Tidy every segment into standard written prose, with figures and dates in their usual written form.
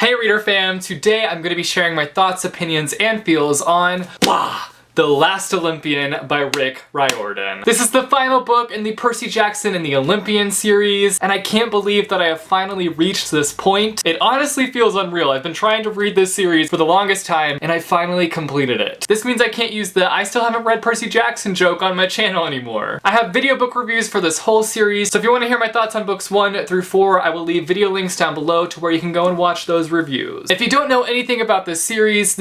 Hey Reader fam, today I'm going to be sharing my thoughts, opinions, and feels on The Last Olympian by Riordan. This is the final book in the Percy Jackson and the Olympian series, and I can't believe that I have finally reached this point. It honestly feels unreal. I've been trying to read this series for the longest time, and I finally completed it. This means I can't use the "I still haven't read Percy Jackson" joke on my channel anymore. I have video book reviews for this whole series, so if you want to hear my thoughts on books 1 through 4, I will leave video links down below to where you can go and watch those reviews. If you don't know anything about this series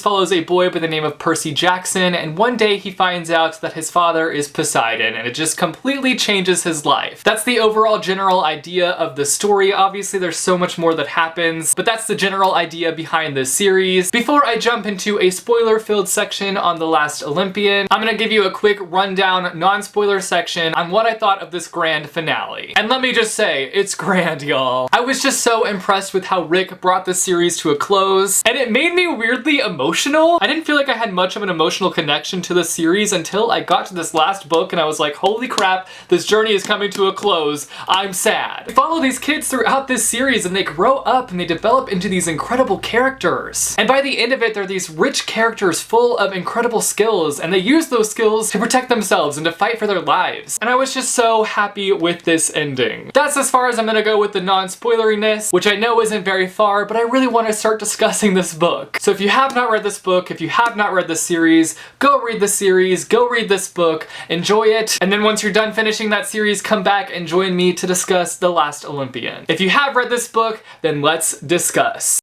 follows a boy by the name of Percy Jackson, and one day he finds out that his father is Poseidon, and it just completely changes his life. That's the overall general idea of the story. Obviously there's so much more that happens, but that's the general idea behind this series. Before I jump into a spoiler-filled section on The Last Olympian, I'm gonna give you a quick rundown, non-spoiler section on what I thought of this grand finale. And let me just say, it's grand, y'all. I was just so impressed with how Rick brought this series to a close, and it made me weirdly emotional. I didn't feel like I had much of an emotional connection to the series until I got to this last book, and I was like, holy crap, this journey is coming to a close. I'm sad. We follow these kids throughout this series, and they grow up and they develop into these incredible characters. And by the end of it, they're these rich characters full of incredible skills, and they use those skills to protect themselves and to fight for their lives. And I was just so happy with this ending. That's as far as I'm gonna go with the non-spoileriness, which I know isn't very far, but I really want to start discussing this book. So if you have not read this book, if you have not read this series, go read the series, go read this book, enjoy it, and then once you're done finishing that series, come back and join me to discuss The Last Olympian. If you have read this book, then let's discuss.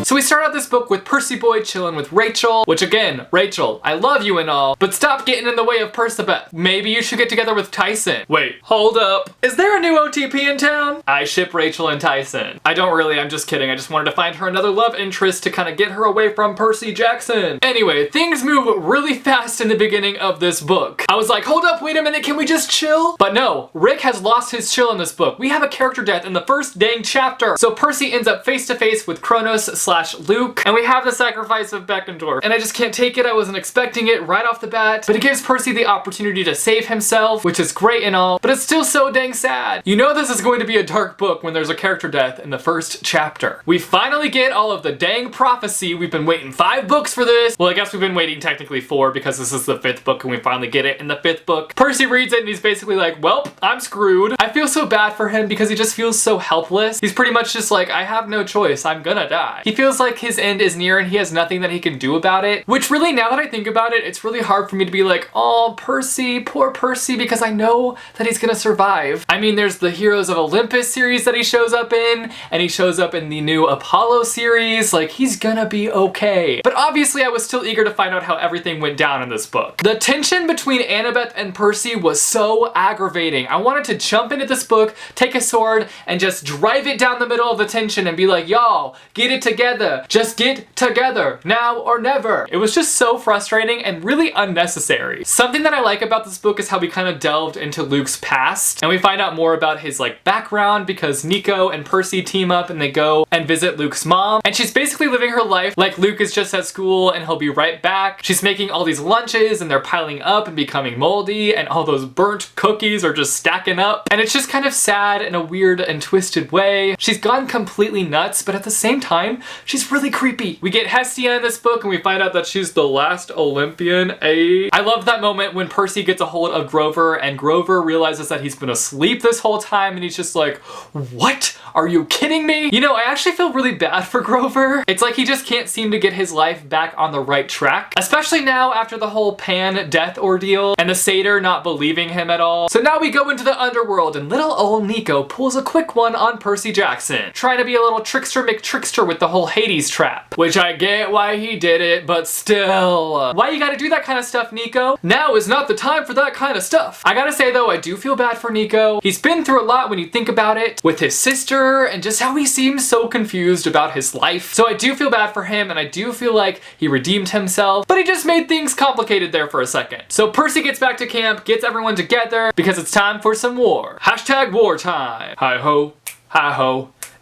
So we start out this book with Percy Boy chilling with Rachel, which again, Rachel, I love you and all, but stop getting in the way of Percabeth. Maybe you should get together with Tyson. Wait, hold up. Is there a new OTP in town? I ship Rachel and Tyson. I don't really, I'm just kidding. I just wanted to find her another love interest to kind of get her away from Percy Jackson. Anyway, things move really fast in the beginning of this book. I was like, hold up, wait a minute, can we just chill? But no, Rick has lost his chill in this book. We have a character death in the first dang chapter. So Percy ends up face to face with Kronos/Luke, and we have the sacrifice of Beckendorf. And I just can't take it. I wasn't expecting it right off the bat, but it gives Percy the opportunity to save himself, which is great and all, but it's still so dang sad. You know this is going to be a dark book when there's a character death in the first chapter. We finally get all of the dang prophecy. We've been waiting 5 books for this. Well, I guess we've been waiting technically 4 because this is the 5th book and we finally get it in the 5th book. Percy reads it and he's basically like, well, I'm screwed. I feel so bad for him because he just feels so helpless. He's pretty much just like, I have no choice. I'm gonna die. He feels like his end is near and he has nothing that he can do about it, which really, now that I think about it, it's really hard for me to be like, oh, Percy, poor Percy, because I know that he's gonna survive. I mean, there's the Heroes of Olympus series that he shows up in, and he shows up in the new Apollo series. Like, he's gonna be okay. But obviously I was still eager to find out how everything went down in this book. The tension between Annabeth and Percy was so aggravating. I wanted to jump into this book, take a sword, and just drive it down the middle of the tension and be like, y'all, get it together. Just get together, now or never. It was just so frustrating and really unnecessary. Something that I like about this book is how we kind of delved into Luke's past, and we find out more about his like background because Nico and Percy team up and they go and visit Luke's mom, and she's basically living her life like Luke is just at school and he'll be right back. She's making all these lunches and they're piling up and becoming moldy, and all those burnt cookies are just stacking up, and it's just kind of sad in a weird and twisted way. She's gone completely nuts, but at the same time, she's really creepy. We get Hestia in this book and we find out that she's the last Olympian. I love that moment when Percy gets a hold of Grover and Grover realizes that he's been asleep this whole time, and he's just like, what? Are you kidding me? You know, I actually feel really bad for Grover. It's like he just can't seem to get his life back on the right track, especially now after the whole Pan death ordeal and the satyr not believing him at all. So now we go into the underworld and little old Nico pulls a quick one on Percy Jackson, trying to be a little trickster McTrickster with the whole Hades trap, which I get why he did it, but still. Why you gotta do that kind of stuff, Nico? Now is not the time for that kind of stuff. I gotta say though, I do feel bad for Nico. He's been through a lot when you think about it, with his sister and just how he seems so confused about his life. So I do feel bad for him, and I do ffeel like he redeemed himself, but he just made things complicated there for a second. So Percy gets back to camp, gets everyone together because it's time for some war. Hashtag wartime. Hi ho,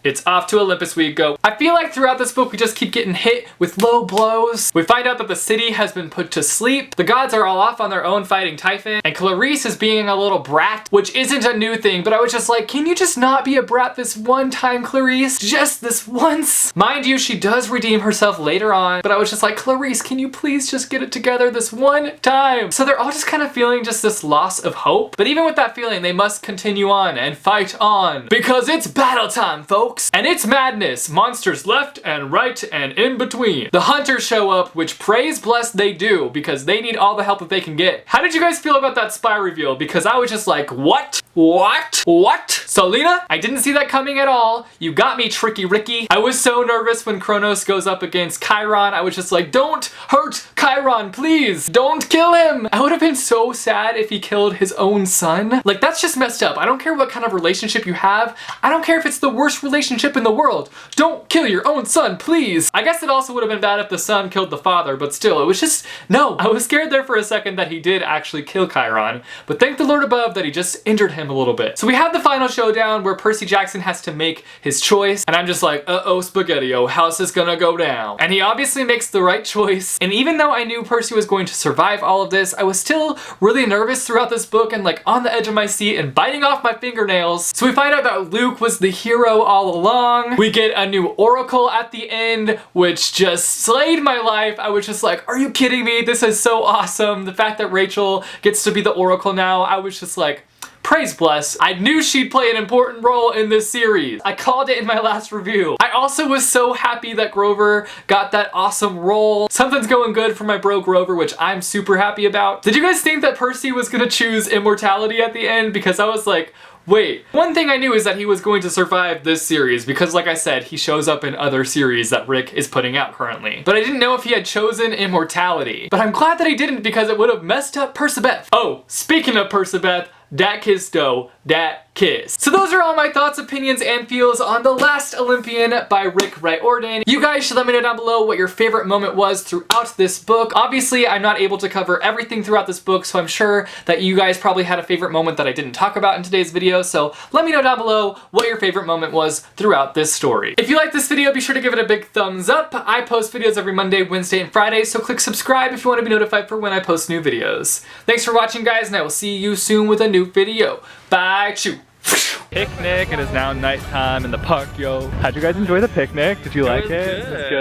It's off to Olympus we go. I feel like throughout this book we just keep getting hit with low blows. We find out that the city has been put to sleep. The gods are all off on their own fighting Typhon. And Clarice is being a little brat, which isn't a new thing, but I was just like, can you just not be a brat this one time, Clarice? Just this once? Mind you, she does redeem herself later on, but I was just like, Clarice, can you please just get it together this one time? So they're all just kind of feeling just this loss of hope. But even with that feeling, they must continue on and fight on. Because it's battle time, folks! And it's madness! Monsters left and right and in between. The hunters show up, which praise bless they do, because they need all the help that they can get. How did you guys feel about that spy reveal? Because I was just like, what? What? What? So Lena, I didn't see that coming at all. You got me, Tricky Ricky. I was so nervous when Kronos goes up against Chiron. I was just like, don't hurt Chiron, please. Don't kill him. I would have been so sad if he killed his own son. Like, that's just messed up. I don't care what kind of relationship you have. I don't care if it's the worst relationship in the world. Don't kill your own son, please. I guess it also would have been bad if the son killed the father, but still, it was just, no. I was scared there for a second that he did actually kill Chiron, but thank the Lord above that he just injured him a little bit. So we have the final showdown where Percy Jackson has to make his choice, and I'm just like, uh-oh, Spaghetti-O, how's this gonna go down? And he obviously makes the right choice, and even though I knew Percy was going to survive all of this, I was still really nervous throughout this book and like on the edge of my seat and biting off my fingernails. So we find out that Luke was the hero all along. We get a new oracle at the end, which just slayed my life. I was just like, are you kidding me? This is so awesome. The fact that Rachel gets to be the oracle now, I was just like, praise bless. I knew she'd play an important role in this series. I called it in my last review. I also was so happy that Grover got that awesome role. Something's going good for my bro Grover, which I'm super happy about. Did you guys think that Percy was gonna choose immortality at the end? Because I was like, wait. One thing I knew is that he was going to survive this series because, like I said, he shows up in other series that Rick is putting out currently. But I didn't know if he had chosen immortality. But I'm glad that he didn't because it would have messed up Percabeth. Oh, speaking of Percabeth, dat kiss though, dat kiss. So those are all my thoughts, opinions, and feels on The Last Olympian by Rick Riordan. You guys should let me know down below what your favorite moment was throughout this book. Obviously, I'm not able to cover everything throughout this book, so I'm sure that you guys probably had a favorite moment that I didn't talk about in today's video, so let me know down below what your favorite moment was throughout this story. If you like this video, be sure to give it a big thumbs up. I post videos every Monday, Wednesday, and Friday, so click subscribe if you want to be notified for when I post new videos. Thanks for watching, guys, and I will see you soon with a new video. Bye, choo. Picnic, it is now nighttime in the park, yo. How'd you guys enjoy the picnic? Did you like it? It was good.